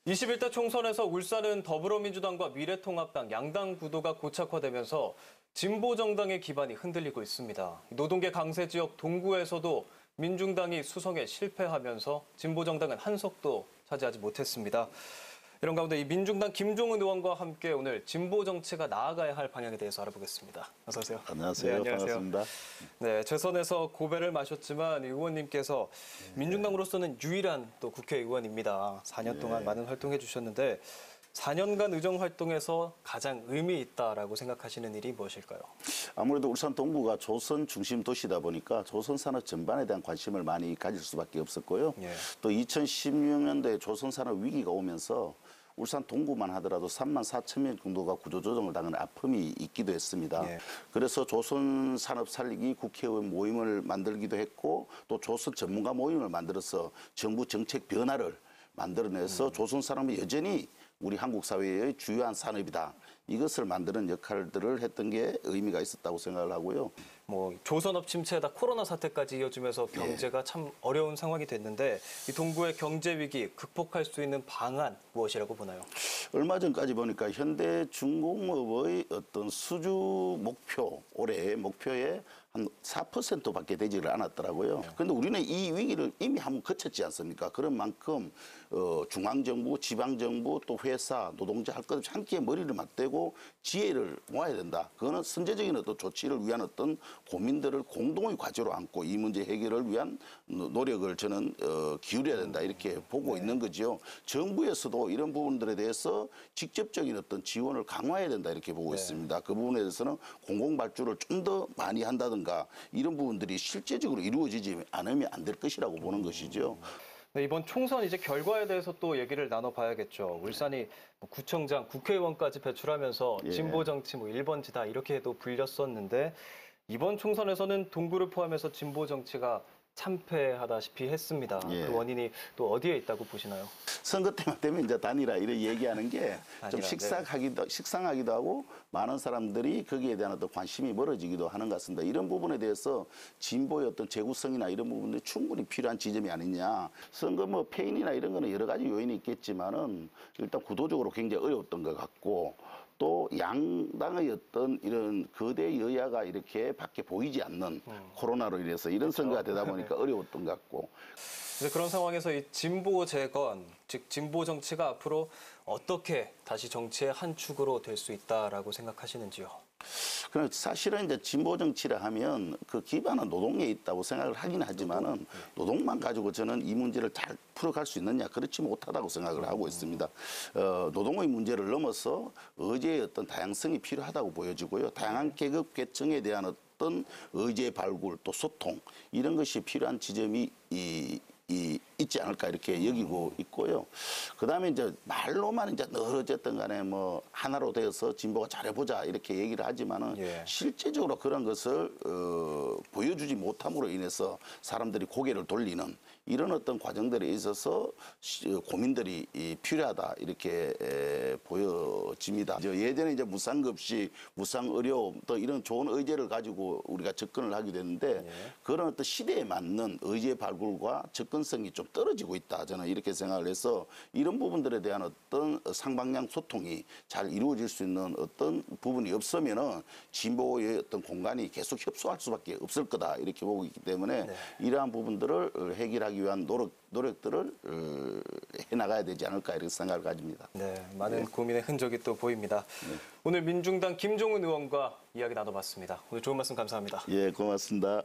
21대 총선에서 울산은 더불어민주당과 미래통합당 양당 구도가 고착화되면서 진보 정당의 기반이 흔들리고 있습니다. 노동계 강세 지역 동구에서도 민중당이 수성에 실패하면서 진보 정당은 한석도 차지하지 못했습니다. 이런 가운데 이 민중당 김종은 의원과 함께 오늘 진보 정치가 나아가야 할 방향에 대해서 알아보겠습니다. 어서 오세요. 안녕하세요. 네, 안녕하세요. 반갑습니다. 네, 재선에서 고배를 마셨지만 의원님께서 민중당으로서는 유일한 또 국회의원입니다. 4년 동안 많은 활동해 주셨는데 4년간 의정 활동에서 가장 의미 있다라고 생각하시는 일이 무엇일까요? 아무래도 울산 동구가 조선 중심 도시다 보니까 조선 산업 전반에 대한 관심을 많이 가질 수밖에 없었고요. 또 2016년도에 조선 산업 위기가 오면서 울산 동구만 하더라도 3만 4천 명 정도가 구조조정을 당하는 아픔이 있기도 했습니다. 그래서 조선 산업 살리기 국회의원 모임을 만들기도 했고 또 조선 전문가 모임을 만들어서 정부 정책 변화를 만들어내서 조선 산업이 여전히 우리 한국 사회의 주요한 산업이다. 이것을 만드는 역할들을 했던 게 의미가 있었다고 생각을 하고요. 뭐 조선업 침체에다 코로나 사태까지 이어지면서 경제가 참 어려운 상황이 됐는데 이 동구의 경제 위기 극복할 수 있는 방안 무엇이라고 보나요? 얼마 전까지 보니까 현대중공업의 어떤 수주 목표, 올해 목표에 한 4%밖에 되지를 않았더라고요. 그런데 우리는 이 위기를 이미 한번 거쳤지 않습니까? 그런 만큼 중앙정부, 지방정부, 또 회사, 노동자 할 것 없이 함께 머리를 맞대고 지혜를 모아야 된다. 그거는 선제적인 어떤 조치를 위한 어떤 고민들을 공동의 과제로 안고 이 문제 해결을 위한 노력을 저는 기울여야 된다. 이렇게 보고 있는 거죠. 정부에서도 이런 부분들에 대해서 직접적인 어떤 지원을 강화해야 된다. 이렇게 보고 있습니다. 그 부분에 대해서는 공공발주를 좀 더 많이 한다든가 이런 부분들이 실제적으로 이루어지지 않으면 안 될 것이라고 보는 것이죠. 네, 이번 총선 이제 결과에 대해서 또 얘기를 나눠봐야겠죠. 울산이 구청장, 국회의원까지 배출하면서 진보 정치 1번지다 이렇게도 불렸었는데 이번 총선에서는 동구를 포함해서 진보 정치가 참패하다시피 했습니다. 그 원인이 또 어디에 있다고 보시나요? 선거 때만 되면 이제 단일화 이렇게 얘기하는 게 좀 식상하기도 하고 많은 사람들이 거기에 대한 어떤 관심이 멀어지기도 하는 것 같습니다. 이런 부분에 대해서 진보의 어떤 재구성이나 이런 부분들이 충분히 필요한 지점이 아니냐. 선거 뭐 패인이나 이런 거는 여러 가지 요인이 있겠지만은 일단 구도적으로 굉장히 어려웠던 것 같고 또 양당의 어떤 이런 거대 여야가 이렇게 밖에 보이지 않는 코로나로 인해서 이런 선거가 되다 보니까 어려웠던 것 같고. 이제 그런 상황에서 이 진보 재건, 즉 진보 정치가 앞으로 어떻게 다시 정치의 한 축으로 될 수 있다라고 생각하시는지요? 그럼 사실은 이제 진보 정치를 하면 그 기반은 노동에 있다고 생각을 하긴 하지만은 노동만 가지고 저는 이 문제를 잘 풀어갈 수 있느냐 그렇지 못하다고 생각을 하고 있습니다. 노동의 문제를 넘어서 의제의 어떤 다양성이 필요하다고 보여지고요. 다양한 계급 계층에 대한 어떤 의제 발굴 또 소통 이런 것이 필요한 지점이 있지 않을까 이렇게 여기고 있고요. 그다음에 이제 말로만 이제 늘 어쨌든 간에 뭐 하나로 되어서 진보가 잘해보자 이렇게 얘기를 하지만은 실제적으로 그런 것을 보여주지 못함으로 인해서 사람들이 고개를 돌리는 이런 어떤 과정들에 있어서 고민들이 필요하다 이렇게 보여집니다. 예전에 이제 무상급식, 무상의료 또 이런 좋은 의제를 가지고 우리가 접근을 하게 됐는데 그런 어떤 시대에 맞는 의제 발굴과 접근성이 좀 떨어지고 있다. 저는 이렇게 생각을 해서 이런 부분들에 대한 어떤 상방향 소통이 잘 이루어질 수 있는 어떤 부분이 없으면은 진보의 어떤 공간이 계속 협소할 수밖에 없을 거다. 이렇게 보고 있기 때문에 이러한 부분들을 해결하기 위한 노력들을 해나가야 되지 않을까 이렇게 생각을 가집니다. 네, 많은 고민의 흔적이 또 보입니다. 오늘 민중당 김종은 의원과 이야기 나눠봤습니다. 오늘 좋은 말씀 감사합니다. 예, 고맙습니다.